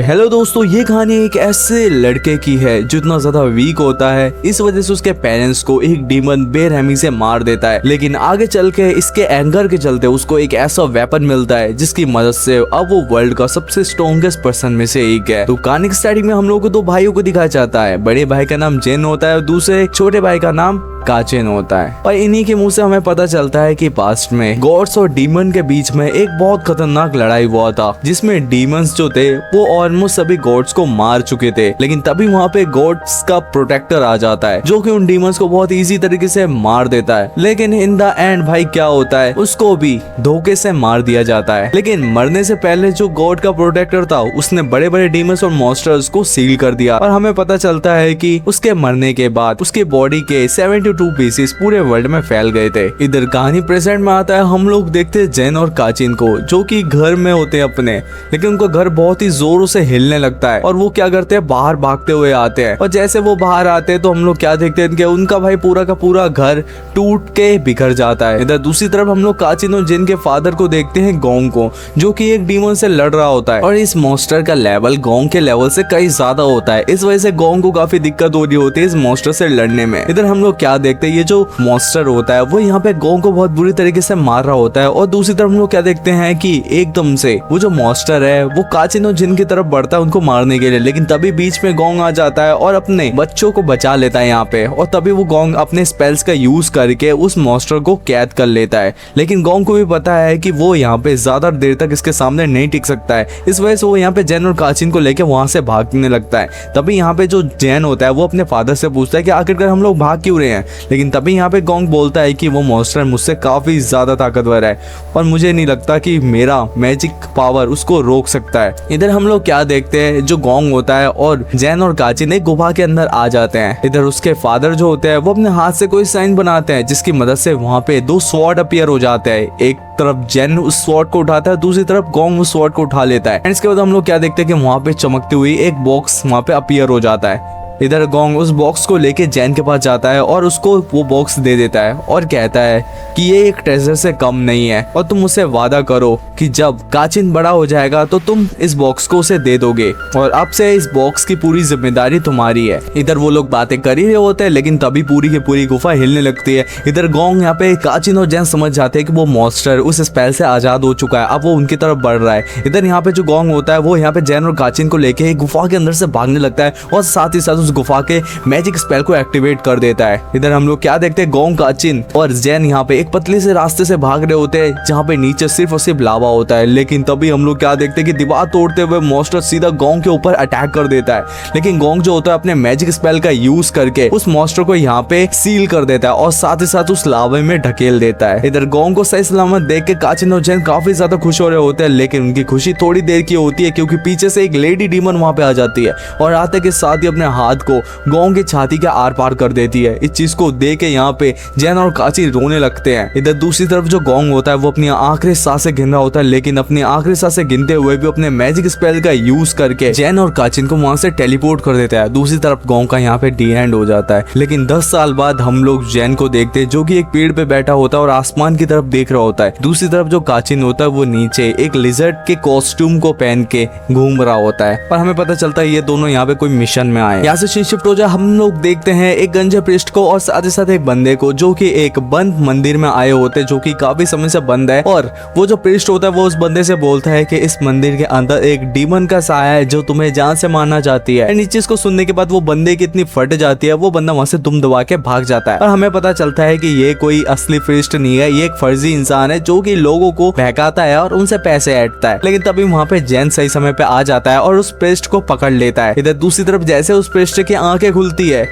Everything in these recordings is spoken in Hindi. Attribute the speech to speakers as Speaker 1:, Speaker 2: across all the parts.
Speaker 1: हेलो दोस्तों, ये कहानी एक ऐसे लड़के की है जो इतना ज्यादा वीक होता है, इस वजह से उसके पेरेंट्स को एक डीमन बेरहमी से मार देता है। लेकिन आगे चल के इसके एंगर के चलते उसको एक ऐसा वेपन मिलता है जिसकी मदद से अब वो वर्ल्ड का सबसे स्ट्रॉन्गेस्ट पर्सन में से एक है। तो कहानी की स्टार्टिंग में हम लोग को दो भाइयों को दिखाया जाता है। बड़े भाई का नाम जेन होता है और दूसरे छोटे भाई का नाम काचेन होता है। और इन्हीं के मुंह से हमें पता चलता है कि पास्ट में गॉड्स और डीमन के बीच में एक बहुत खतरनाक लड़ाई हुआ था, जिसमें डीमंस जो थे वो ऑलमोस्ट सभी गॉड्स को मार चुके थे। लेकिन तभी वहाँ पे गॉड्स का प्रोटेक्टर आ जाता है जो कि उन डीमंस को बहुत इजी तरीके से मार देता है। लेकिन इन द एंड भाई क्या होता है, उसको भी धोखे से मार दिया जाता है। लेकिन मरने से पहले जो गॉड का प्रोटेक्टर था उसने बड़े बड़े डीमंस और मॉन्स्टर्स को सील कर दिया। और हमें पता चलता है कि उसके मरने के बाद उसके बॉडी के 72 पीसेस पूरे वर्ल्ड में फैल गए थे। इधर कहानी प्रेजेंट में आता है। हम लोग देखते हैं जेन और काचिन को जो कि घर में होते हैं अपने, लेकिन उनका घर बहुत ही जोरों से हिलने लगता है और वो क्या करते हैं, बाहर भागते हुए आते हैं। और जैसे वो बाहर आते हैं तो हम लोग क्या देखते हैं कि उनका भाई पूरा का पूरा घर टूट के बिखर जाता है। इधर दूसरी तरफ हम लोग काचिन और जेन के फादर को देखते हैं, गोंग को, जो कि एक डीमन से लड़ रहा होता है। और इस मॉन्स्टर का लेवल गोंग के लेवल से कई ज्यादा होता है। इस वजह से गोंग को काफी दिक्कत हो रही होती है इस मॉन्स्टर से लड़ने में। इधर हम लोग क्या देखते हैं, ये जो मॉन्स्टर होता है वो यहाँ पे गोंग को बहुत बुरी तरीके से मार रहा होता है। और दूसरी तरफ हम लोग क्या देखते हैं कि एकदम से वो जो मॉन्स्टर है वो काचिन और जिन की तरफ बढ़ता है उनको मारने के लिए। लेकिन तभी बीच में गोंग आ जाता है और अपने बच्चों को बचा लेता है यहाँ पे। और तभी वो गोंग अपने स्पेल्स का यूज करके उस मॉन्स्टर को कैद कर लेता है। लेकिन गोंग को भी पता है कि वो यहाँ पे ज्यादा देर तक इसके सामने नहीं टिक सकता है। इस वजह से वो यहाँ पे जैन और काचिन को लेके वहां से भागने लगता है। तभी यहाँ पे जो जैन होता है वो अपने फादर से पूछता है कि आखिरकार हम लोग भाग क्यों रहे हैं। लेकिन तभी यहाँ पे गोंग बोलता है कि वो मॉन्स्टर मुझसे काफी ज्यादा ताकतवर है और मुझे नहीं लगता कि मेरा मैजिक पावर उसको रोक सकता है। इधर हम लोग क्या देखते हैं, जो गोंग होता है और जैन और काचिन एक गुफा के अंदर आ जाते हैं। इधर उसके फादर जो होते हैं वो अपने हाथ से कोई साइन बनाते हैं जिसकी मदद से वहाँ पे दो स्वॉर्ड अपीयर हो जाते हैं। एक तरफ जैन उस स्वॉर्ड को उठाता है, दूसरी तरफ गोंग उस स्वॉर्ड को उठा लेता है। इसके बाद हम लोग क्या देखते हैं कि वहाँ पे चमकती हुई एक बॉक्स वहाँ पे अपीयर हो जाता है। इधर गोंग उस बॉक्स को लेके जैन के पास जाता है और उसको वो बॉक्स दे देता है और कहता है कि ये एक ट्रेजर से कम नहीं है और तुम मुझसे वादा करो कि जब काचिन बड़ा हो जाएगा तो तुम इस बॉक्स को उसे दे दोगे और अब से इस बॉक्स की पूरी जिम्मेदारी तुम्हारी है। इधर वो लोग बातें कर ही रहे होते हैं, लेकिन तभी पूरी की पूरी गुफा हिलने लगती है। इधर गोंग यहाँ पे काचिन और जैन समझ जाते हैं कि वो मॉन्स्टर उस स्पेल से आजाद हो चुका है, अब वो उनकी तरफ बढ़ रहा है। इधर यहाँ पे जो गोंग होता है वो यहाँ पे जैन और काचिन को लेके गुफा के अंदर से भागने लगता है और साथ ही साथ गुफा के मैजिक स्पेल को एक्टिवेट कर देता है। इधर हम लोग क्या देखते हैं, गोंग, काचिन और जैन यहाँ पे एक पतले से रास्ते से भाग रहे होते हैं जहाँ पे नीचे सिर्फ और सिर्फ लावा होता है। लेकिन तभी हम लोग क्या देखते हैं कि दीवार तोड़ते हुए मॉन्स्टर सीधा गोंग के ऊपर अटैक कर देता है। लेकिन गोंग जो होता है अपने मैजिक स्पेल का यूज करके उस मॉन्स्टर को यहाँ पे सील कर देता है और साथ ही साथ उस लावे में ढकेल देता है। इधर गोंग को सही सलामत देख के काचिन और जैन काफी ज्यादा खुश हो रहे होते हैं, लेकिन उनकी खुशी थोड़ी देर की होती है क्योंकि पीछे से एक लेडी डीमन वहां पे आ जाती है और आते के साथ ही अपने हाथ को गोंग की छाती के आर पार कर देती है। इस चीज को देख के यहाँ पे जैन और काचिन रोने लगते हैं। इधर दूसरी तरफ जो गोंग होता है वो अपनी आखिरी सांसें गिन रहा होता है, लेकिन अपनी आखिरी सांसें गिनते हुए भी अपने मैजिक स्पेल का यूज करके जैन और काचिन को वहां से टेलीपोर्ट कर देता है। दूसरी तरफ गोंग का यहाँ पे डी एंड हो जाता है। लेकिन 10 साल बाद हम लोग जैन को देखते हैं जो कि एक पेड़ पे बैठा होता है और आसमान की तरफ देख रहा होता है। दूसरी तरफ जो काचिन होता है वो नीचे एक लिजर्ड के कॉस्ट्यूम को पहन के घूम रहा होता है। और हमें पता चलता है ये दोनों यहाँ पे कोई मिशन में आए। यहाँ से शिफ्ट हो जाए, हम लोग देखते हैं एक गंजे प्रिस्ट को और साथ ही साथ एक बंदे को जो कि एक बंद मंदिर में आए होते हैं जो कि काफी समय से बंद है। और वो जो प्रिस्ट होता है वो उस बंदे से बोलता है कि इस मंदिर के अंदर एक डीमन का साया है जो तुम्हें जान से मारना चाहती है। इस चीज को सुनने के बाद वो बंदे की इतनी फट जाती है, वो बंदा वहां से दुम दबा के भाग जाता है। और हमें पता चलता है कि ये कोई असली प्रिस्ट नहीं है, ये एक फर्जी इंसान है जो कि लोगों को बहकाता है और उनसे पैसे ऐंठता है। लेकिन तभी वहां पे जैन सही समय पे आ जाता है और उस प्रिस्ट को पकड़ लेता है। इधर दूसरी तरफ जैसे उस प्रिस्ट की आंखें खुलती है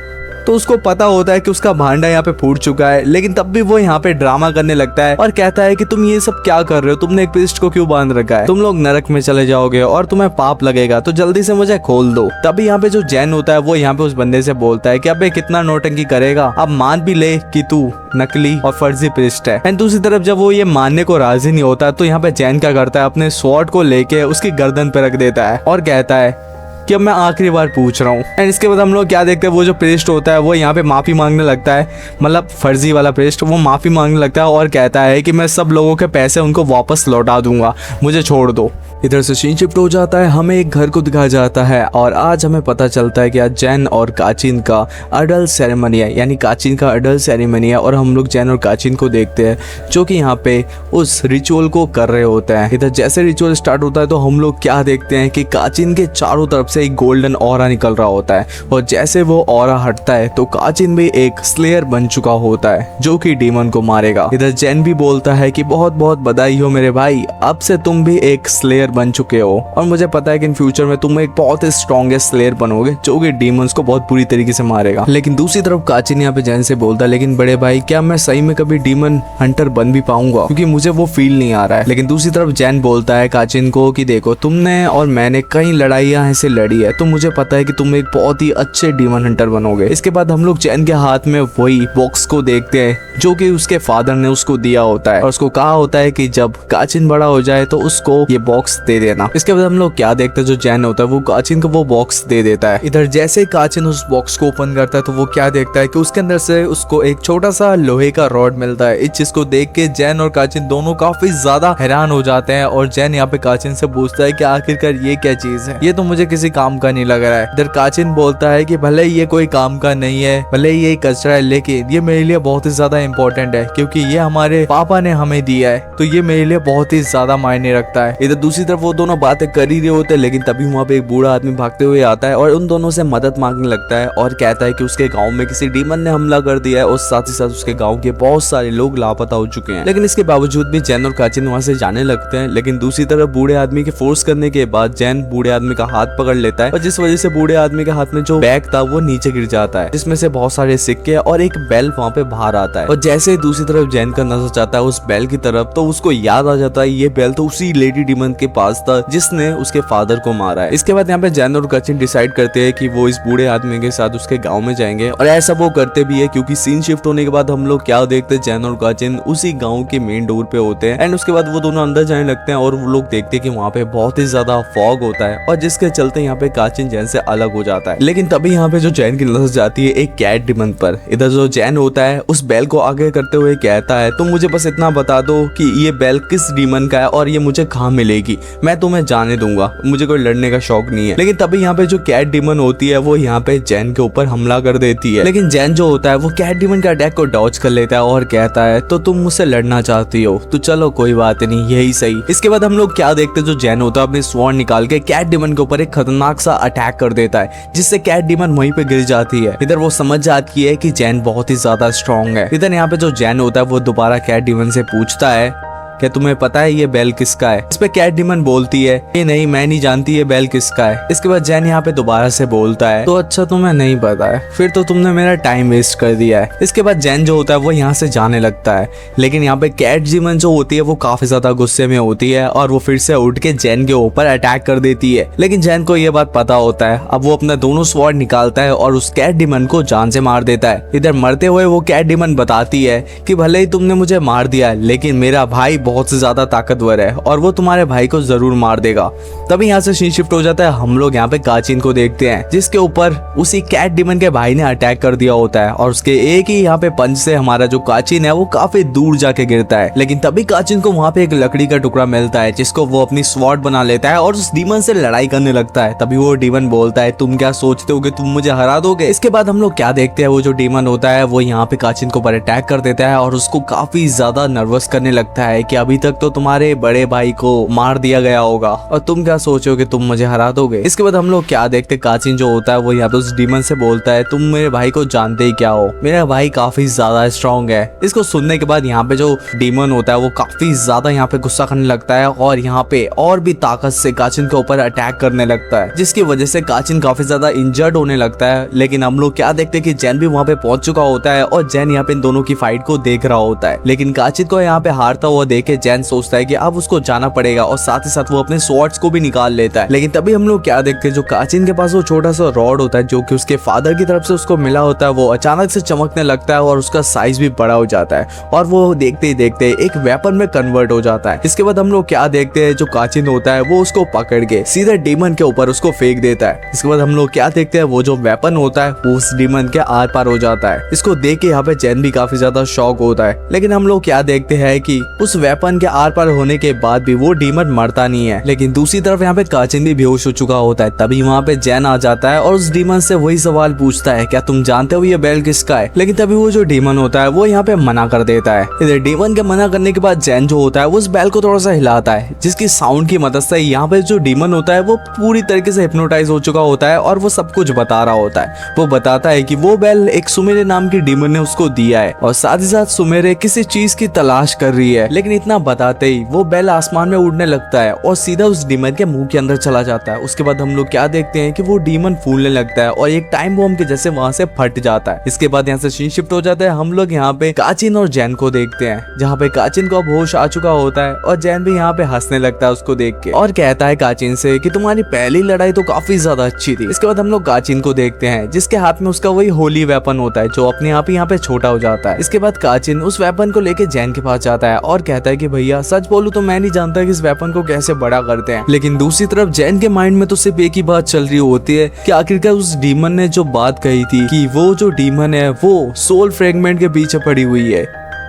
Speaker 1: तो उसको पता होता है कि उसका भांडा यहाँ पे फूट चुका है। लेकिन तब भी वो यहाँ पे ड्रामा करने लगता है और कहता है कि तुम ये सब क्या कर रहे हो, तुमने एक प्रिस्ट को क्यों बांध रखा है, तुम लोग नरक में चले जाओगे और तुम्हें पाप लगेगा, तो जल्दी से मुझे खोल दो। तभी यहाँ पे जो जैन होता है वो यहाँ पे उस बंदे से बोलता है कि अबे कितना नौटंकी करेगा, अब मान भी ले कि तू नकली और फर्जी प्रिस्ट है। एंड दूसरी तरफ जब वो ये मानने को राजी नहीं होता तो यहाँ पे जैन क्या करता है, अपने स्वॉर्ड को लेके उसकी गर्दन पे रख देता है और कहता है कि अब मैं आखिरी बार पूछ रहा हूँ। एंड इसके बाद हम लोग क्या देखते हैं, वो जो प्रीस्ट होता है वो यहाँ पे माफी मांगने लगता है, मतलब फर्जी वाला प्रीस्ट वो माफी मांगने लगता है और कहता है कि मैं सब लोगों के पैसे उनको वापस लौटा दूंगा, मुझे छोड़ दो। इधर से सीन शिफ्ट हो जाता है, हमें एक घर को दिखाया जाता है और आज हमें पता चलता है कि आज जैन और काचिन का अडल्ट सेरेमनी है, यानी काचिन का अडल्ट सेरेमनी है। और हम लोग जैन और काचिन को देखते हैं जो कि यहाँ पे उस रिचुअल को कर रहे होते हैं। इधर जैसे रिचुअल स्टार्ट होता है तो हम लोग क्या देखते हैं कि काचिन के चारों तरफ से एक गोल्डन ऑरा निकल रहा होता है और जैसे वो ऑरा हटता है तो काचिन भी एक स्लेयर बन चुका होता है जो कि डीमन को मारेगा। इधर जैन भी बोलता है कि बहुत बहुत बधाई हो मेरे भाई, अब से तुम भी एक स्लेयर बन चुके हो और मुझे पता है कि इन फ्यूचर में तुम एक बहुत ही स्ट्रॉन्गेस्ट स्लेयर बनोगे जो कि डीमंस को बहुत बुरी तरीके से मारेगा। लेकिन दूसरी तरफ काचिन यहाँ पे जैन से बोलता है, लेकिन बड़े भाई क्या मैं सही में कभी डीमन हंटर बन भी पाऊंगा, क्योंकि मुझे वो फील नहीं आ रहा है। लेकिन दूसरी तरफ जैन बोलता है काचिन को कि देखो तुमने और मैंने कई लड़ाइयां ऐसे लड़ी है तो मुझे पता है कि तुम एक बहुत ही अच्छे डीमन हंटर बनोगे। इसके बाद हम लोग जैन के हाथ में वही बॉक्स को देखते हैं जो कि उसके फादर ने उसको दिया होता है और उसको कहा होता है कि जब काचिन बड़ा हो जाए तो उसको ये बॉक्स दे देना। इसके बाद हम लोग क्या देखते हैं, जो जैन होता है वो काचिन को वो बॉक्स दे देता है। इधर जैसे ही काचिन उस बॉक्स को ओपन करता है तो वो क्या देखता है कि उसके अंदर से उसको एक छोटा सा लोहे का रॉड मिलता है। इस चीज को देख के जैन और काचिन दोनों काफी ज्यादा हैरान हो जाते हैं और जैन यहाँ पे काचिन से पूछता है कि आखिरकार ये क्या चीज है, ये तो मुझे किसी काम का नहीं लग रहा है। इधर काचिन बोलता है कि भले ये कोई काम का नहीं है, भले ये कचरा है, लेकिन ये मेरे लिए बहुत ही ज्यादा इंपॉर्टेंट है क्योंकि ये हमारे पापा ने हमें दिया है, तो ये मेरे लिए बहुत ही ज्यादा मायने रखता है। इधर दूसरी तरफ वो दोनों बातें कर ही रहे होते हैं, लेकिन तभी वहाँ पे एक बूढ़ा आदमी भागते हुए आता है और उन दोनों से मदद मांगने लगता है और कहता है कि उसके गांव में किसी डीमन ने हमला कर दिया है और साथ ही साथ उसके गांव के बहुत सारे लोग लापता हो चुके हैं। लेकिन इसके बावजूद भी जैन और काचिन वहाँ से जाने लगते हैं। लेकिन दूसरी तरफ बूढ़े आदमी के फोर्स करने के बाद जैन बूढ़े आदमी का हाथ पकड़ लेता है और जिस वजह से बूढ़े आदमी के हाथ में जो बैग था वो नीचे गिर जाता है, जिसमें से बहुत सारे सिक्के और एक बेल वहाँ पे बाहर आता है। और जैसे ही दूसरी तरफ जैन का नजर जाता है उस बेल की तरफ तो उसको याद आ जाता है ये बेल तो उसी लेडी डीमन के पास था जिसने उसके फादर को मारा है। इसके बाद यहाँ पे जैन और काचिन डिसाइड करते हैं कि वो इस बूढ़े आदमी के साथ उसके गांव में जाएंगे और ऐसा वो करते भी है क्योंकि सीन शिफ्ट होने के बाद हम लोग क्या देखते हैं, जैन और काचिन उसी गांव के मेन डोर पे होते हैं एंड उसके बाद वो दोनों अंदर जाने लगते हैं और वो लोग देखते हैं कि वहाँ पे बहुत ही ज्यादा फॉग होता है और जिसके चलते यहाँ पे काचिन जैन से अलग हो जाता है। लेकिन तभी यहाँ पे जो जैन की नजर जाती है एक कैट डीमन पर। इधर जो जैन होता है उस बेल को आगे करते हुए कहता है तुम मुझे बस इतना बता दो कि ये बेल किस डीमन का है और ये मुझे कहाँ मिलेगी, मैं तुम्हें जाने दूंगा, मुझे कोई लड़ने का शौक नहीं है। लेकिन तभी यहाँ पे जो कैट डीमन होती है वो यहाँ पे जैन के ऊपर हमला कर देती है। लेकिन जैन जो होता है वो कैट डीमन के अटैक को डॉज कर लेता है और कहता है तो तुम मुझसे लड़ना चाहती हो तो चलो कोई बात नहीं, यही सही। इसके बाद हम लोग क्या देखते हैं, जो जैन होता है अपनी स्वॉर्ड निकाल के कैट डीमन के ऊपर एक खतरनाक सा अटैक कर देता है जिससे कैट डीमन वहीं पे गिर जाती है। इधर वो समझ जाती है कि जैन बहुत ही ज्यादा स्ट्रॉन्ग है। इधर यहाँ पे जो जैन होता है वो दोबारा कैट डीमन से पूछता है क्या तुम्हें पता है ये बेल किसका है। इस पे कैट डीमन बोलती है ये नहीं, मैं नहीं जानती ये बेल किसका है। इसके बाद जैन यहाँ पे दोबारा से बोलता है तो अच्छा तुम्हें नहीं पता है, फिर तो तुमने मेरा टाइम वेस्ट कर दिया है। इसके बाद जैन जो होता है वो यहाँ से जाने लगता है। लेकिन यहाँ पे कैट डीमन जो होती है वो काफी ज्यादा गुस्से में होती है और वो फिर से उठ के जैन के ऊपर अटैक कर देती है। लेकिन जैन को ये बात पता होता है, अब वो अपना दोनों स्वॉर्ड निकालता है और उस कैट डीमन को जान से मार देता है। इधर मरते हुए वो कैट डीमन बताती है कि भले ही तुमने मुझे मार दिया लेकिन मेरा भाई बहुत से ज्यादा ताकतवर है और वो तुम्हारे भाई को जरूर मार देगा। तभी यहाँ से सीन शिफ्ट हो जाता है, हम लोग यहाँ पे काचिन को देखते हैं जिसके ऊपर उसी कैट डीमन के भाई ने अटैक कर दिया होता है और उसके एक ही यहाँ पे पंच से हमारा जो काचिन है वो काफी दूर जाके गिरता है। लेकिन तभी काचिन को वहाँ पे एक लकड़ी का टुकड़ा मिलता है जिसको वो अपनी स्वॉर्ड बना लेता है और उस डीमन से लड़ाई करने लगता है। तभी वो डीमन बोलता है तुम क्या सोचते हो कि तुम मुझे हरा दोगे। इसके बाद हम लोग क्या देखते हैं, वो जो डीमन होता है वो यहाँ पे काचिन को ऊपर अटैक कर देता है और उसको काफी ज्यादा नर्वस करने लगता है कि अभी तक तो तुम्हारे बड़े भाई को मार दिया गया होगा और तुम क्या सोचो कि तुम मुझे हरा दोगे। इसके बाद हम लोग क्या देखते, काचिन जो होता है वो यहाँ पे उस डीमन से बोलता है तुम मेरे भाई को जानते ही क्या हो, मेरा भाई काफी ज्यादा स्ट्रॉन्ग है। इसको सुनने के बाद यहाँ पे जो डीमन होता है वो काफी ज्यादा यहाँ पे गुस्सा करने लगता है और यहाँ पे और भी ताकत से काचिन के ऊपर अटैक करने लगता है जिसकी वजह से काचिन काफी ज्यादा इंजर्ड होने लगता है। लेकिन हम लोग क्या देखते कि जैन भी वहाँ पे पहुंच चुका होता है और जैन यहाँ पे इन दोनों की फाइट को देख रहा होता है। लेकिन काचिन को यहाँ पे हारता हुआ देख के जैन सोचता है कि अब उसको जाना पड़ेगा और साथ ही साथ वो अपने स्वॉर्ड्स को भी निकाल लेता है। लेकिन तभी हम लोग क्या देखते हैं, जो काचिन के पास वो छोटा सा रॉड होता है जो कि उसके फादर की तरफ से उसको मिला होता है वो अचानक से चमकने लगता है और उसका साइज भी बड़ा हो जाता है और वो देखते ही देखते एक वेपन में कन्वर्ट हो जाता है। इसके बाद हम लोग क्या देखते हैं, जो काचिन होता है वो उसको पकड़ के सीधे डीमन के ऊपर उसको फेंक देता है। इसके बाद हम लोग क्या देखते हैं, वो जो वेपन होता है वो उस डीमन के आर पार हो जाता है। इसको देख के यहाँ पे जैन भी काफी ज्यादा शॉक होता है। लेकिन हम लोग क्या देखते हैं कि उस वेपन के आर पार होने के बाद भी वो डीमन मरता नहीं है। लेकिन दूसरी तरफ यहाँ पे काचिन भी बेहोश हो चुका होता है। तभी वहाँ पे जैन आ जाता है और उस डीमन से वही सवाल पूछता है, क्या तुम जानते हो ये बेल किसका है? लेकिन तभी वो जो डीमन होता है वो यहाँ पे मना कर देता है। इधर डीमन के मना करने के बाद जैन जो होता है वो उस बेल को थोड़ा सा हिलाता है, जिसकी साउंड की मदद से यहाँ पे जो डीमन होता है वो पूरी तरीके से हिप्नोटाइज हो चुका होता है और वो सब कुछ बता रहा होता है। वो बताता है कि वो बेल एक सुमेरे नाम की डीमन ने उसको दिया है और साथ ही साथ सुमेरे किसी चीज की तलाश कर रही है। लेकिन इतना बताते ही वो बेल आसमान में उड़ने लगता है और सीधा उस डीमन के मुंह के अंदर चला जाता है। उसके बाद हम लोग क्या देखते हैं कि वो डीमन फूलने लगता है और एक टाइम बॉम्ब के जैसे वहां से फट जाता है। इसके बाद यहाँ से सीन शिफ्ट हो जाता है। हम लोग यहाँ पे काचिन और जैन को देखते हैं, जहाँ पे काचिन को अब होश आ चुका होता है और जैन भी यहाँ पे हंसने लगता है उसको देख के और कहता है काचिन से कि तुम्हारी पहली लड़ाई तो काफी ज्यादा अच्छी थी। इसके बाद हम लोग काचिन को देखते हैं, जिसके हाथ में उसका वही होली वेपन होता है जो अपने आप ही यहाँ पे छोटा हो जाता है। इसके बाद काचिन उस वेपन को लेके जैन के पास जाता है और कहता है कि भैया सच बोलूं तो मैं नहीं जानता कि इस वेपन को कैसे बड़ा करते हैं। लेकिन दूसरी तरफ जैन के माइंड में तो सिर्फ एक ही बात चल रही होती है कि आखिरकार उस डीमन ने जो बात कही थी कि वो जो डीमन है वो सोल फ्रेगमेंट के पीछे पड़ी हुई है,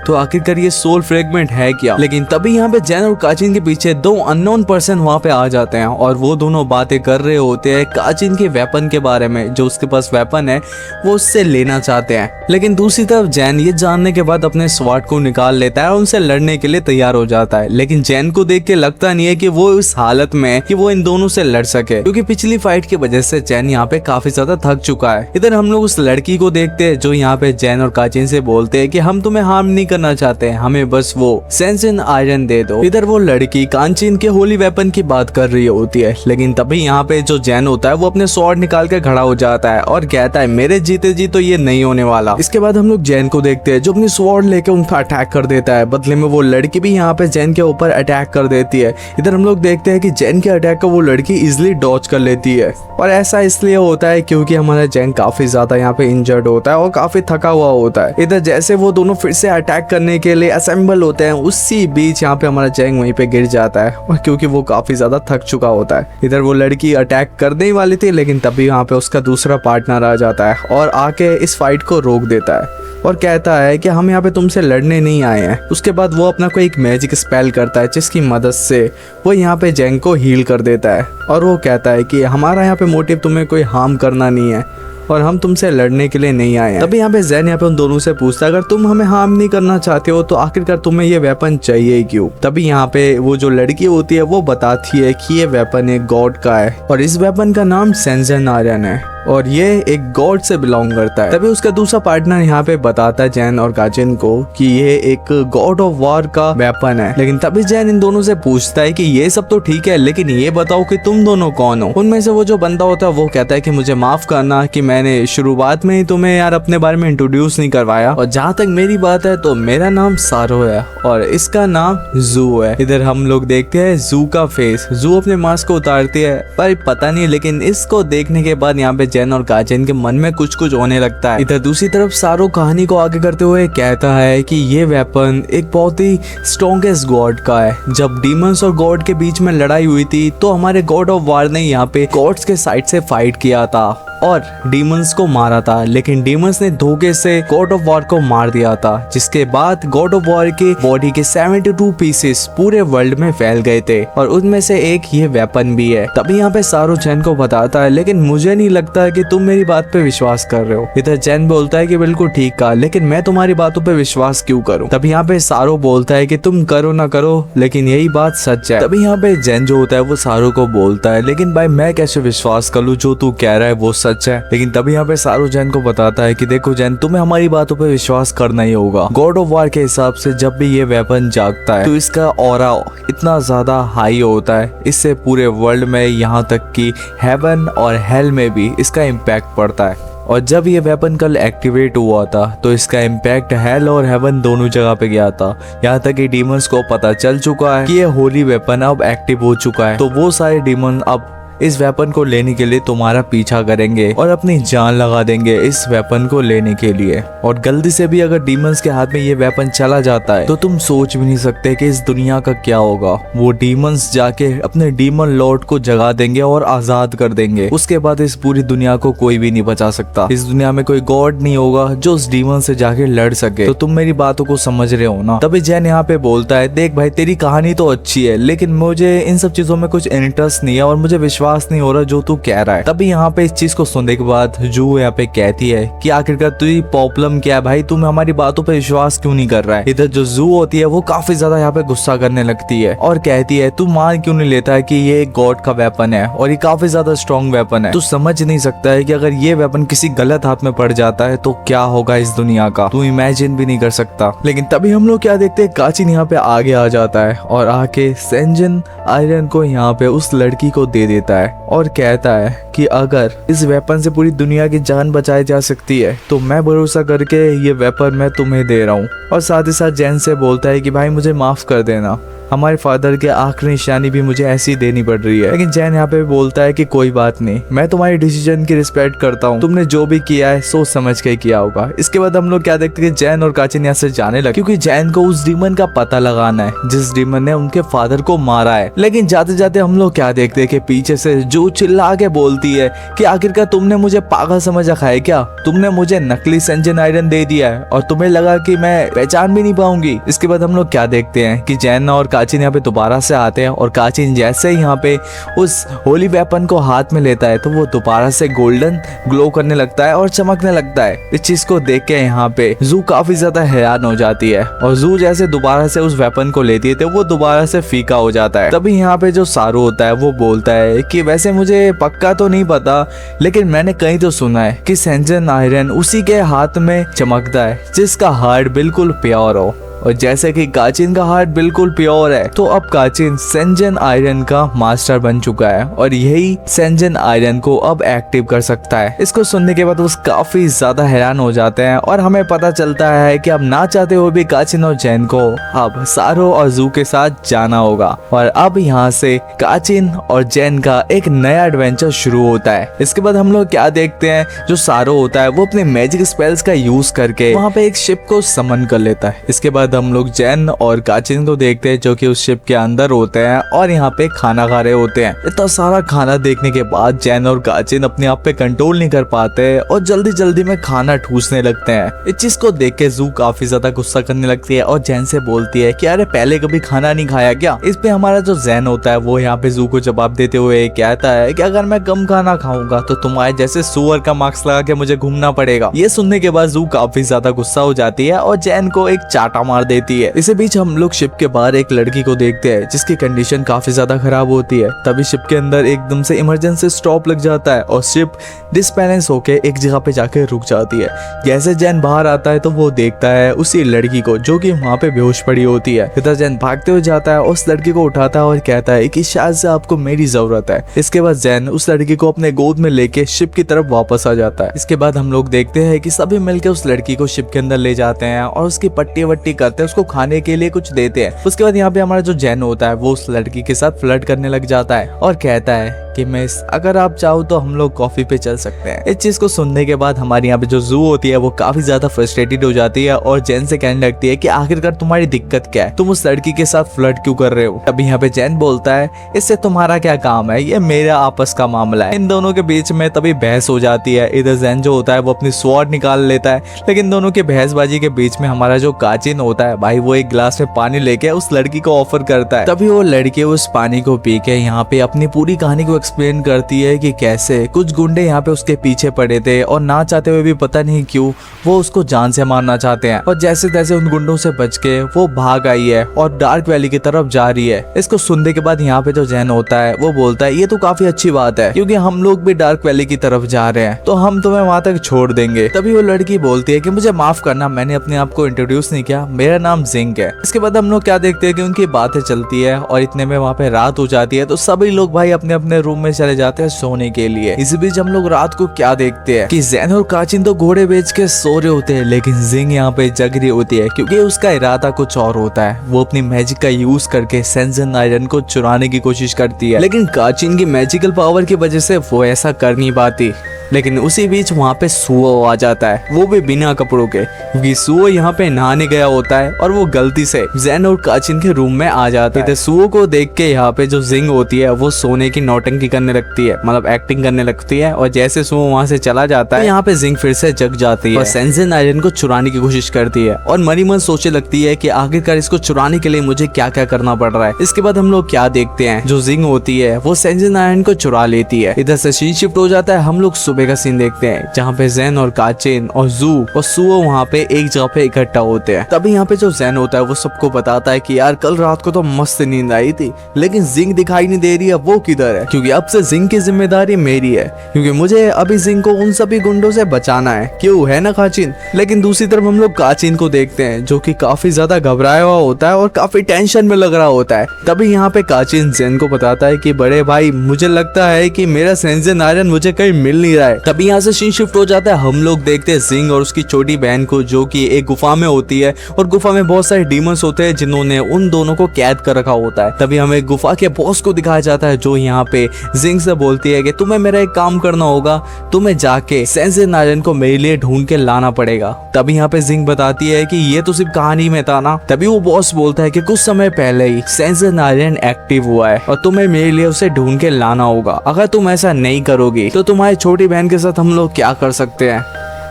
Speaker 1: तो आखिरकार ये सोल फ्रेगमेंट है क्या। लेकिन तभी यहाँ पे जैन और काचिन के पीछे दो अननोन पर्सन वहाँ पे आ जाते हैं और वो दोनों बातें कर रहे होते हैं काचिन के वेपन के बारे में, जो उसके पास वेपन है वो उससे लेना चाहते हैं। लेकिन दूसरी तरफ जैन ये जानने के बाद अपने स्वॉर्ड को निकाल लेता है और उनसे लड़ने के लिए तैयार हो जाता है। लेकिन जैन को देख के लगता नहीं है कि वो इस हालत में है कि वो इन दोनों से लड़ सके, क्योंकि पिछली फाइट की वजह से जैन यहाँ पे काफी ज्यादा थक चुका है। इधर हम लोग उस लड़की को देखते हैं जो यहाँ पे जैन और काचिन से बोलते हैं कि हम तुम्हें हार्म नहीं करना चाहते हैं, हमें बस वो सेंसिन आयरन दे दो। इधर वो लड़की कांचिन के होली वेपन की बात कर रही होती है। लेकिन तभी यहाँ पे जो जैन होता है वो अपने स्वॉर्ड निकाल के खड़ा हो जाता है और कहता है मेरे जीते जी तो ये नहीं होने वाला। इसके बाद हम लोग जैन को देखते हैं जो अपनी स्वॉर्ड लेके उनका अटैक कर देता है। बदले में वो लड़की भी यहाँ पे जैन के ऊपर अटैक कर देती है। इधर हम लोग देखते हैं कि जैन के अटैक को वो लड़की इजिली डॉज कर लेती है और ऐसा इसलिए होता है क्योंकि हमारा जैन काफी ज्यादा यहाँ पे इंजर्ड होता है और काफी थका हुआ होता है। इधर जैसे वो दोनों फिर से अटैक करने के लिए असेंबल होते हैं, उसी बीच यहाँ पे हमारा जैन वहीं पे गिर जाता है और क्योंकि वो काफी ज्यादा थक चुका होता है। इधर वो लड़की अटैक करने ही वाली थी, लेकिन तभी यहाँ पे उसका दूसरा पार्टनर आ जाता है और आके इस फाइट को रोक देता है और कहता है कि हम यहाँ पे तुमसे लड़ने नहीं आए हैं। उसके बाद वो अपना कोई एक मैजिक स्पेल करता है जिसकी मदद से वो यहाँ पे जैन को हील कर देता है और वो कहता है कि हमारा यहाँ पे मोटिव तुम्हें कोई हार्म करना नहीं है और हम तुमसे लड़ने के लिए नहीं आए हैं। तभी यहाँ पे जैन यहाँ पे उन दोनों से पूछता है अगर तुम हमें हार्म नहीं करना चाहते हो तो आखिरकार तुम्हें ये वेपन चाहिए क्यों। तभी यहाँ पे वो जो लड़की होती है वो बताती है कि ये वेपन एक गॉड का है और इस वेपन का नाम सेंजन आर्यन है और ये एक गॉड से बिलोंग करता है। तभी उसका दूसरा पार्टनर यहाँ पे बताता है जैन और काचिन को कि ये एक गॉड ऑफ वॉर का वेपन है। लेकिन तभी जैन इन दोनों से पूछता है कि ये सब तो ठीक है, लेकिन ये बताओ कि तुम दोनों कौन हो। उनमें से वो जो बंदा होता है वो कहता है कि मुझे माफ करना कि मैंने शुरुआत में ही तुम्हें यार अपने बारे में इंट्रोड्यूस नहीं करवाया, और जहाँ तक मेरी बात है तो मेरा नाम सारो है और इसका नाम जू है। इधर हम लोग देखते हैं जू का फेस। जू अपने मास्क को उतारती है पर पता नहीं, लेकिन इसको देखने के बाद यहाँ पे जैन और काचिन के मन में कुछ कुछ होने लगता है। इधर दूसरी तरफ सारो कहानी को आगे करते हुए कहता है कि ये वेपन एक बहुत ही स्ट्रॉन्गेस्ट गॉड का है। जब डीमंस और गॉड के बीच में लड़ाई हुई थी तो हमारे गॉड ऑफ वॉर ने यहाँ पे गॉड्स के साइड से फाइट किया था और डीमंस को मारा था, लेकिन डीमंस ने धोखे से गॉड ऑफ वॉर को मार दिया था, जिसके बाद गॉड ऑफ वॉर के बॉडी के 72 पीसेस पूरे वर्ल्ड में फैल गए थे और उनमें से एक ये वेपन भी है। तभी यहाँ पे सारो जैन को बताता है लेकिन मुझे नहीं लगता कि तुम मेरी बात पे विश्वास कर रहे हो। इधर जैन बोलता है कि बिल्कुल ठीक कहा, लेकिन मैं तुम्हारी बातों पे विश्वास क्यों करूं। तभी यहाँ पे सारो बोलता है कि तुम करो ना करो लेकिन यही बात सच है। तभी यहाँ पे जैन जो होता है वो सारो को बोलता है लेकिन भाई मैं कैसे विश्वास कर लूं, जो तू कह रहा है वो सच है। लेकिन तभी यहाँ पे सारो जैन को बताता है कि देखो जैन, तुम्हें हमारी बातों पे विश्वास करना ही होगा। गॉड ऑफ वॉर के हिसाब से जब भी ये वेपन जागता है तो इसका ऑरा इतना ज्यादा हाई होता है, इससे पूरे वर्ल्ड में यहाँ तक कि हेवन और हेल में भी इसका इम्पैक्ट पड़ता है। और जब ये वेपन कल एक्टिवेट हुआ था तो इसका इम्पैक्ट हेल और हेवन दोनों जगह पे गया था। यहाँ तक कि डीमंस को पता चल चुका है कि ये होली वेपन अब एक्टिव हो चुका है, तो वो सारे डीमन अब इस वेपन को लेने के लिए तुम्हारा पीछा करेंगे और अपनी जान लगा देंगे इस वेपन को लेने के लिए। और गलती से भी अगर डीमंस के हाथ में ये वेपन चला जाता है तो तुम सोच भी नहीं सकते कि इस दुनिया का क्या होगा। वो डीमंस जाके अपने डीमन लॉर्ड को जगा देंगे और आजाद कर देंगे। उसके बाद इस पूरी दुनिया को कोई भी नहीं बचा सकता। इस दुनिया में कोई गॉड नहीं होगा जो उस डीमन से जाके लड़ सके। तो तुम मेरी बातों को समझ रहे हो ना। तभी जैन यहाँ पे बोलता है, देख भाई तेरी कहानी तो अच्छी है लेकिन मुझे इन सब चीजों में कुछ इंटरेस्ट नहीं है और मुझे विश्वास नहीं हो रहा जो तू कह रहा है। तभी यहाँ पे इस चीज को सुनने के बाद जू यहाँ पे कहती है कि आखिरकार तुझे प्रॉब्लम क्या है भाई, तुम हमारी बातों पे विश्वास क्यों नहीं कर रहा है। इधर जो जू होती है वो काफी ज्यादा यहाँ पे गुस्सा करने लगती है और कहती है तू मान क्यों नहीं लेता है कि ये एक गॉड का वेपन है और ये काफी ज्यादा स्ट्रॉन्ग वेपन है। तू समझ नहीं सकता है कि अगर ये वेपन किसी गलत हाथ में पड़ जाता है तो क्या होगा इस दुनिया का, तू इमेजिन भी नहीं कर सकता। लेकिन तभी हम लोग क्या देखते हैं, काचिन यहाँ पे आगे आ जाता है और आके सेंजन आयरन को यहाँ पे उस लड़की को दे देता है और कहता है कि अगर इस वेपन से पूरी दुनिया की जान बचाई जा सकती है तो मैं भरोसा करके ये वेपन मैं तुम्हें दे रहा हूँ। और साथ ही साथ जैन से बोलता है कि भाई मुझे माफ कर देना, हमारे फादर के आखिरी निशानी भी मुझे ऐसी देनी पड़ रही है। लेकिन जैन यहाँ पे बोलता है कि कोई बात नहीं, मैं तुम्हारी डिसीजन की रिस्पेक्ट करता हूँ, तुमने जो भी किया है सोच समझ के किया होगा। इसके बाद हम लोग क्या देखते हैं कि जैन और काचिन यहाँ से जाने लगे क्योंकि जैन को उस डीमन का पता लगाना है जिस डीमन ने उनके फादर को मारा है। लेकिन जाते जाते हम लोग क्या देखते हैं कि पीछे से जो चिल्ला के बोलती है कि आखिरकार तुमने मुझे पागल समझ रखा है क्या, तुमने मुझे नकली सेंजन आयरन दे दिया है और तुम्हें लगा कि मैं पहचान भी नहीं पाऊंगी। इसके बाद हम लोग क्या देखते हैं कि जैन और काचिन यहाँ पे दोबारा से आते हैं और काचिन जैसे ही यहाँ पे उस होली वेपन को हाथ में लेता है तो वो दोबारा से गोल्डन ग्लो करने लगता है और चमकने लगता है। इस चीज को देख के यहाँ पे जू काफी ज्यादा हैरान हो जाती है और जू जैसे दोबारा से उस वेपन को लेती है तो वो दोबारा से फीका हो जाता है। तभी यहाँ पे जो सारू होता है वो बोलता है कि वैसे मुझे पक्का तो नहीं पता लेकिन मैंने कहीं तो सुना है कि सेंजन आयरन उसी के हाथ में चमकता है जिसका हार्ट बिल्कुल प्योर हो। और जैसे कि काचिन का हार्ट बिल्कुल प्योर है तो अब काचिन सेंजन आयरन का मास्टर बन चुका है और यही सेंजन आयरन को अब एक्टिव कर सकता है। इसको सुनने के बाद वो काफी ज्यादा हैरान हो जाते हैं और हमें पता चलता है कि अब ना चाहते हुए भी काचिन और जैन को अब सारो और जू के साथ जाना होगा। और अब यहाँ से काचिन और जैन का एक नया एडवेंचर शुरू होता है। इसके बाद हम लोग क्या देखते हैं, जो सारो होता है वो अपने मैजिक स्पेल्स का यूज करके वहाँ पे एक शिप को समन कर लेता है। इसके बाद हम लोग जैन और काचिन को देखते हैं जो कि उस शिप के अंदर होते हैं और यहाँ पे खाना खा रहे होते हैं। इतना सारा खाना देखने के बाद जैन और काचिन अपने आप पे कंट्रोल नहीं कर पाते और जल्दी जल्दी में खाना ठूसने लगते हैं। इस चीज को देख के जू काफी ज्यादा गुस्सा करने लगती है और जैन से बोलती है कि अरे पहले कभी खाना नहीं खाया क्या। इस पे हमारा जो जैन होता है वो यहाँ पे जू को जवाब देते हुए कहता है कि अगर मैं कम खाना खाऊंगा तो तुम्हारे जैसे सुअर का मास्क लगा के मुझे घूमना पड़ेगा। ये सुनने के बाद जू काफी ज्यादा गुस्सा हो जाती है और जैन को एक चाटा मार देती है। इसी बीच हम लोग शिप के बाहर एक लड़की को देखते हैं जिसकी कंडीशन काफी ज्यादा खराब होती है। तभी शिप के अंदर एकदम से इमरजेंसी स्टॉप लग जाता है और शिप डिसबैलेंस होके एक जगह पे जाके रुक जाती है। जैसे जैन बाहर आता है तो वो देखता है उसी लड़की को जो कि वहाँ पे बेहोश पड़ी होती है। इधर जैन भागते हुए जाता है, उस लड़की को उठाता है और कहता है कि शायद से आपको मेरी जरूरत है। इसके बाद जैन उस लड़की को अपने गोद में लेके शिप की तरफ वापस आ जाता है। इसके बाद हम लोग देखते हैं कि सभी मिलकर उस लड़की को शिप के अंदर ले जाते हैं और उसकी पट्टी वट्टी करते हैं, उसको खाने के लिए कुछ देते हैं। उसके बाद यहाँ पे हमारा जो जैन होता है वो उस लड़की के साथ फ्लर्ट करने लग जाता है और कहता है कि मिस अगर आप चाहो तो हम लोग कॉफी पे चल सकते हैं। इस चीज को सुनने के बाद हमारी यहाँ पे जो जू होती है वो काफी ज्यादा फ्रस्ट्रेटेड हो जाती है और जैन से कहने लगती है कि आखिरकार तुम्हारी दिक्कत क्या है, तुम उस लड़की के साथ फ्लर्ट क्यों कर रहे हो। अभी यहाँ पे जैन बोलता है इससे तुम्हारा क्या काम है, ये मेरा आपस का मामला है। इन दोनों के बीच में तभी बहस हो जाती है। इधर जैन जो होता है वो अपनी स्वॉर्ड निकाल लेता है, लेकिन दोनों के बहसबाजी के बीच में हमारा जो काचिन होता है भाई वो एक गिलास में पानी लेके उस लड़की को ऑफर करता है। तभी वो लड़की उस पानी को पी के यहाँ पे अपनी पूरी कहानी को एक्सप्लेन करती है कि कैसे कुछ गुंडे यहाँ पे उसके पीछे पड़े थे और ना चाहते हुए भी पता नहीं क्यों वो उसको जान से मारना चाहते हैं और जैसे तैसे उन गुंडों से बच के वो भाग आई है और डार्क वैली की तरफ जा रही है। इसको सुनने के बाद यहाँ पे जो जैन होता है वो बोलता है ये तो काफी अच्छी बात है क्योंकि हम लोग भी डार्क वैली की तरफ जा रहे हैं तो हम तुम्हें वहां तक छोड़ देंगे। तभी वो लड़की बोलती है कि मुझे माफ करना, मैंने अपने आप को इंट्रोड्यूस नहीं किया, मेरा नाम जिंक है। इसके बाद हम लोग क्या देखते हैं कि उनकी बातें चलती है और इतने में वहाँ पे रात हो जाती है तो सभी लोग भाई अपने अपने रूम रूम में चले जाते हैं सोने के लिए। इसी बीच हम लोग रात को क्या देखते हैं कि जैन और काचिन तो घोड़े बेच के सो रहे होते हैं, लेकिन जिंग यहाँ पे जग रही होती है क्योंकि उसका इरादा कुछ और होता है। वो अपनी मैजिक का यूज करके सेंजन आयरन को चुराने की कोशिश करती है, लेकिन काचिन की मैजिकल पावर की वजह से वो ऐसा कर नहीं पाती। लेकिन उसी बीच वहाँ पे सुओ आ जाता है, वो भी बिना कपड़ों के, क्योंकि सुओ यहाँ पे नहाने गया होता है और वो गलती से जैन और काचिन के रूम में आ जाता है। सुओ को देख के यहाँ पे जो जिंग होती है वो सोने की नौटंकी करने लगती है, मतलब एक्टिंग करने लगती है। और जैसे सुओ वहाँ से चला जाता है तो यहाँ पे जिंग फिर से जग जाती है और सेंजन आयरन को चुराने की कोशिश करती है और मरी मन सोचने लगती है कि आखिरकार इसको चुराने के लिए मुझे क्या क्या करना पड़ रहा है। इसके बाद हम लोग क्या देखते हैं, जो जिंग होती है वो सेंजन आयरन को चुरा लेती है। इधर से सीन शिफ्ट हो जाता है, हम लोग सुबह का सीन देखते हैं जहाँ पे जैन और काचिन और जू और सुओ वहाँ पे एक जगह पे इकट्ठा होते हैं। तभी यहाँ पे जो जैन होता है वो सबको बताता है कि यार कल रात को तो मस्त नींद आई थी, लेकिन जिंग दिखाई नहीं दे रही है, वो किधर है? क्योंकि अब से जिंग की जिम्मेदारी मेरी है, क्योंकि मुझे अभी जिंग को उन सभी गुंडों से बचाना है। क्यों, है ना काचिन? लेकिन दूसरी तरफ हम लोग काचिन को देखते हैं जो कि काफी ज्यादा घबराया हुआ होता है और काफी टेंशन में लग रहा होता है। तभी यहाँ पे काचिन जैन को बताता है कि बड़े भाई मुझे लगता है कि मेरा सेंजन आयरन मुझे कहीं मिल नहीं रहा है। तभी यहाँ से सीन शिफ्ट हो जाता है, हम लोग देखते हैं जिंग और उसकी छोटी बहन को जो कि एक गुफा में होती है और गुफा में बहुत सारे डीमंस होते हैं जिन्होंने उन दोनों को कैद कर रखा होता है। तभी हमें गुफा के बॉस को दिखाया जाता है जो यहाँ पे जिंग से बोलती है कि तुम्हें मेरा एक काम करना होगा, तुम्हें जाके सेंजन आयरन को मेरे लिए ढूंढ के लाना पड़ेगा। तभी यहाँ पे जिंग बताती है कि ये तो सिर्फ कहानी में था ना। तभी वो बॉस बोलता है कि कुछ समय पहले ही सेंजन आयरन एक्टिव हुआ है और तुम्हें मेरे लिए उसे ढूंढ के लाना होगा। अगर तुम ऐसा नहीं करोगी तो तुम्हारी छोटी बहन के साथ हम लोग क्या कर सकते हैं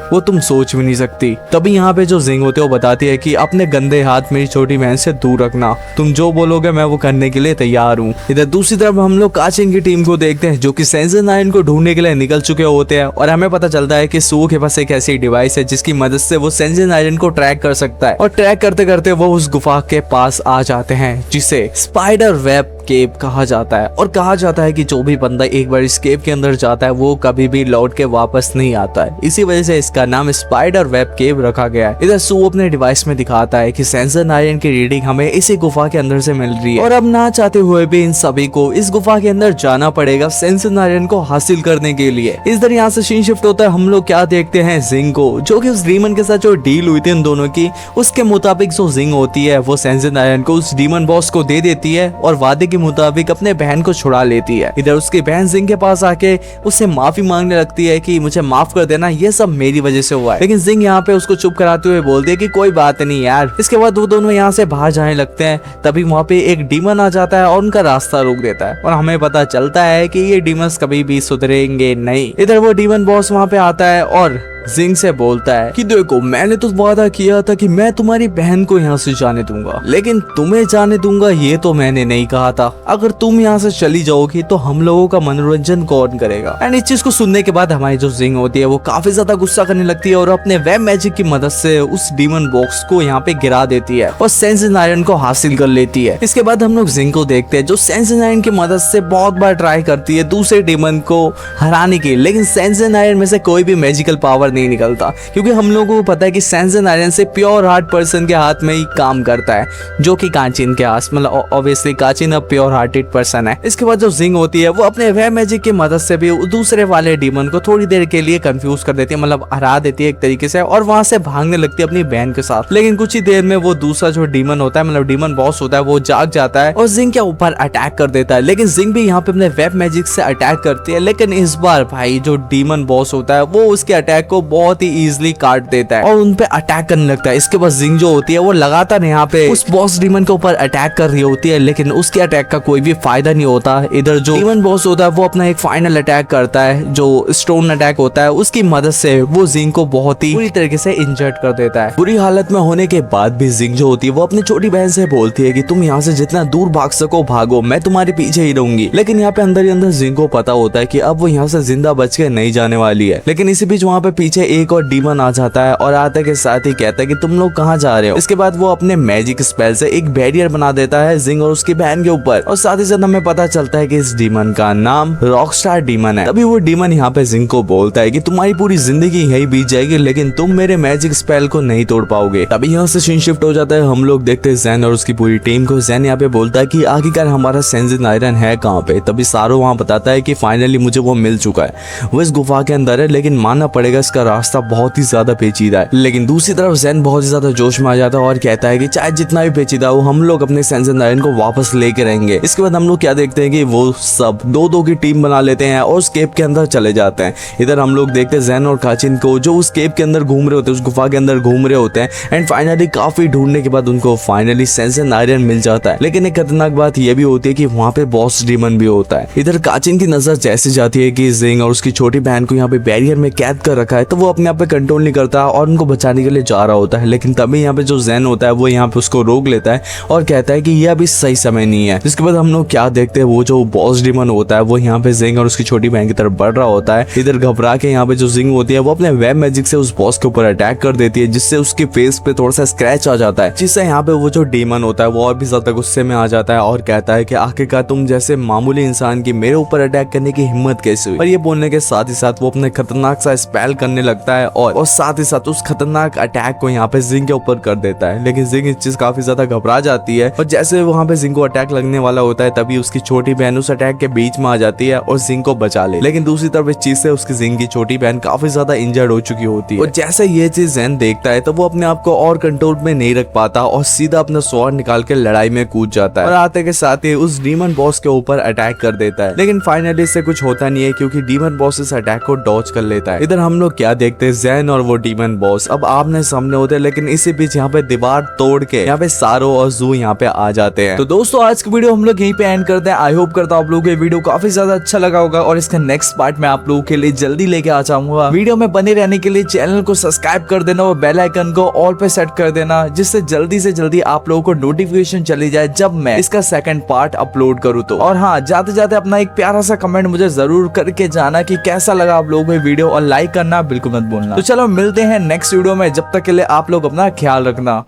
Speaker 1: वो तुम सोच भी नहीं सकती। तभी यहाँ पे जो जिंग होते हैं वो बताती है कि अपने गंदे हाथ मेरी छोटी बहन से दूर रखना, तुम जो बोलोगे मैं वो करने के लिए तैयार हूँ। इधर दूसरी तरफ हम लोग काचिन की टीम को देखते हैं जो कि सेंजन आयरन को ढूंढने के लिए निकल चुके होते हैं और हमें पता चलता है कि सुओ के पास एक ऐसी डिवाइस है जिसकी मदद से वो सेंजन आयरन को ट्रैक कर सकता है और ट्रैक करते करते वो उस गुफा के पास आ जाते हैं जिसे स्पाइडर वेब केव कहा जाता है। और कहा जाता है कि जो भी बंदा एक बार इस केव के अंदर जाता है वो कभी भी लौट के वापस नहीं आता है, इसी वजह से इसका नाम स्पाइडर वेब केव रखा गया है। इधर सू अपने डिवाइस में दिखाता है कि सेंजन आयरन की रीडिंग हमें इसी गुफा के अंदर से मिल रही है और अब ना चाहते हुए भी इन सभी को इस गुफा के अंदर जाना पड़ेगा सेंजन आयरन को हासिल करने के लिए। इस तरह यहाँ से सीन शिफ्ट होता है, हम लोग क्या देखते हैं जिंग को जो कि उस डीमन के साथ जो डील हुई थी उन दोनों की, उसके मुताबिक जो जिंग होती है वो सेंजन आयरन को उस डीमन बॉस को दे देती है और वादे के मुताबिक अपने बहन को छुड़ा लेती है। इधर उसकी बहन जिंग के पास आके उससे माफी मांगने लगती है कि मुझे माफ कर देना, ये सब मेरी वजह से हुआ है। लेकिन जिंग यहाँ पे उसको चुप कराते हुए बोलती है कि कोई बात नहीं यार। इसके बाद वो दोनों यहाँ से बाहर जाने लगते हैं। तभी वहाँ पे एक डीमन आ जाता है और उनका रास्ता रोक देता है और हमें पता चलता है कि ये डीमंस कभी भी सुधरेंगे नहीं। इधर वो डीमन बॉस वहाँ पे आता है और जिंग से बोलता है कि देखो मैंने तो वादा किया था कि मैं तुम्हारी बहन को यहाँ से जाने दूंगा, लेकिन तुम्हें जाने दूंगा ये तो मैंने नहीं कहा था। अगर तुम यहाँ से चली जाओगी तो हम लोगों का मनोरंजन कौन करेगा। एंड इस चीज को सुनने के बाद हमारी जो जिंग होती है वो काफी ज्यादा गुस्सा करने लगती है और अपने वेब मैजिक की मदद से उस डीमन बॉक्स को यहाँ पे गिरा देती है और सेंजन आयरन को हासिल कर लेती है। इसके बाद हम लोग जिंग को देखते हैं जो सेंजन आयरन की मदद से बहुत बार ट्राई करती है दूसरे डीमन को हराने की, लेकिन सेंजन आयरन में से कोई भी मैजिकल पावर नहीं निकलता, क्योंकि हम लोगों को पता है कि सेंजन आयरन से प्योर हार्ट पर्सन के हाथ में ही काम करता है, जो कि काचिन के हाथ, मतलब ऑब्वियसली काचिन अब प्योर हार्टेड पर्सन है। इसके बाद जो जिंग होती है वो अपने वेब मैजिक की मदद से भी दूसरे वाले डीमन को थोड़ी देर के लिए कंफ्यूज कर देती है, मतलब हरा देती है एक तरीके से, और वहां से भागने लगती है अपनी बहन के साथ। लेकिन कुछ ही देर में वो दूसरा जो डीमन होता है, मतलब डीमन बॉस होता है, वो जाग जाता है और जिंग के ऊपर अटैक कर देता है। लेकिन जिंग भी यहाँ पे अपने वेब मैजिक से अटैक करती है, लेकिन इस बार भाई जो डीमन बॉस होता है वो उसके अटैक को बहुत ही इजीली काट देता है और उन पे अटैक करने लगता है। इसके बाद जिंग जो होती है वो लगातार यहाँ पे उस बॉस डीमन के ऊपर अटैक कर रही होती है, लेकिन उसके अटैक का कोई भी फायदा नहीं होता। इधर जो डीमन बॉस होता है वो अपना एक फाइनल अटैक करता है जो स्टोन अटैक होता है, उसकी मदद से वो जिंग को बहुत ही बुरी तरीके से इंजर्ड कर देता है। बुरी हालत में होने के बाद भी जिंग जो होती है वो अपनी छोटी बहन से बोलती है कि तुम यहाँ से जितना दूर भाग सको भागो, मैं तुम्हारे पीछे ही रहूंगी। लेकिन यहाँ पे अंदर ही अंदर जिंग को पता होता है कि अब वो यहाँ से जिंदा बच के नहीं जाने वाली है। लेकिन इसी बीच वहाँ पे पीछे पीछे एक और डीमन आ जाता है और आते के साथ ही कहता है कि तुम लोग कहाँ जा रहे हो। इसके बाद वो अपने मैजिक स्पेल से एक बैरियर बना देता है जिंग और उसकी बहन के ऊपर, और साथ ही साथ हमें पता चलता है कि इस डीमन का नाम रॉकस्टार डीमन है। तभी वो डीमन यहाँ पे जिंग को बोलता है कि तुम्हारी पूरी जिंदगी यही बीत जाएगी लेकिन तुम मेरे मैजिक स्पेल को नहीं तोड़ पाओगे। तभी यहाँ से सीन शिफ्ट हो जाता है, हम लोग देखते हैं ज़ेन और उसकी पूरी टीम को। ज़ेन यहाँ पे बोलता है कि आखिरकार हमारा सेंजन आयरन है कहाँ पे। तभी सारो वहाँ बताता है कि फाइनली मुझे वो मिल चुका है, वो इस गुफा के अंदर है, लेकिन मानना पड़ेगा इसका रास्ता बहुत ही ज्यादा पेचीदा है। लेकिन दूसरी तरफ ज़ेन बहुत ही ज्यादा जोश में आ जाता है और कहता है कि चाहे जितना भी पेचीदा हो हम लोग अपने सेंजन आयरन को वापस लेके रहेंगे। इसके बाद हम लोग क्या देखते हैं कि वो सब दो दो की टीम बना लेते हैं और उस केव के अंदर चले जाते हैं। इधर हम लोग देखते हैं ज़ेन और काचिन को जो उस केव के अंदर घूम रहे होते हैं, उस गुफा के अंदर घूम रहे होते हैं, एंड फाइनली काफी ढूंढने के बाद उनको फाइनली सेंजन आयरन मिल जाता है। लेकिन एक खतरनाक बात यह भी होती है कि वहाँ पे बॉस डीमन भी होता है। इधर काचिन की नजर जैसे जाती है कि जिंग और उसकी छोटी बहन को यहाँ पे बैरियर में कैद कर रखा है, तो वो अपने आप पे कंट्रोल नहीं करता और उनको बचाने के लिए जा रहा होता है। लेकिन तभी यहाँ पे जो ज़ेन होता है वो यहाँ पे उसको रोक लेता है और कहता है कि यह अभी सही समय नहीं है। जिसके बाद हम लोग क्या देखते हैं, वो जो बॉस डीमन होता है वो यहाँ पे जिंग और उसकी छोटी बहन की तरफ बढ़ रहा होता है। इधर घबरा के यहाँ पे जो जिंग होती है वो अपने वेब मैजिक से उस बॉस के ऊपर अटैक कर देती है, जिससे उसके फेस पे थोड़ा सा स्क्रैच आ जाता है, जिससे यहाँ पे वो जो डीमन होता है वो और भी ज्यादा गुस्से में आ जाता है और कहता है कि आखिरकार तुम जैसे मामूली इंसान की मेरे ऊपर अटैक करने की हिम्मत कैसे हुई। और ये बोलने के साथ ही साथ वो अपने खतरनाक सा स्पेल करने लगता है और साथ ही साथ उस खतरनाक अटैक को यहाँ पे जिंग के ऊपर कर देता है। लेकिन जिंग इस चीज काफी ज्यादा घबरा जाती है और जैसे वहाँ पे जिंग को अटैक लगने वाला होता है तभी उसकी छोटी बहन उस अटैक के बीच में आ जाती है और जिंग को बचा ले। लेकिन दूसरी तरफ इस चीज से उसकी जिंग की छोटी बहन काफी ज्यादा इंजर्ड हो चुकी होती है और जैसे ये चीज ज़ेन देखता है तो वो अपने आप को और कंट्रोल में नहीं रख पाता और सीधा अपना स्वॉर्ड निकाल के लड़ाई में कूद जाता है और आते के साथ ही उस डीमन बॉस के ऊपर अटैक कर देता है। लेकिन फाइनली इससे कुछ होता नहीं है क्योंकि डीमन बॉस इस अटैक को डॉज कर लेता है। इधर हम लोग क्या देखते हैं, ज़ेन और वो डीमन बॉस अब आमने सामने होते हैं, लेकिन इसी बीच यहाँ पे दीवार तोड़ के यहाँ पे सारो और जू यहाँ पे आ जाते हैं। तो दोस्तों आज की वीडियो हम लोग यहीं पे एंड करते हैं। आई होप करता हूँ आप लोगों को ये वीडियो काफी ज्यादा अच्छा लगा होगा और इसका नेक्स्ट पार्ट मैं आप लोगों के लिए जल्दी लेके आ जाऊंगा। वीडियो में बने रहने के लिए चैनल को सब्सक्राइब कर देना और बेल आइकन को ऑल पे सेट कर देना, जिससे जल्दी से जल्दी आप लोगों को नोटिफिकेशन चली जाए जब मैं इसका सेकंड पार्ट अपलोड करूँ तो। और हाँ, जाते जाते अपना एक प्यारा सा कमेंट मुझे जरूर करके जाना कि कैसा लगा आप लोगों को वीडियो, और लाइक करना बिल्कुल मत भूलना। तो चलो मिलते हैं नेक्स्ट वीडियो में, जब तक के लिए आप लोग अपना ख्याल रखना।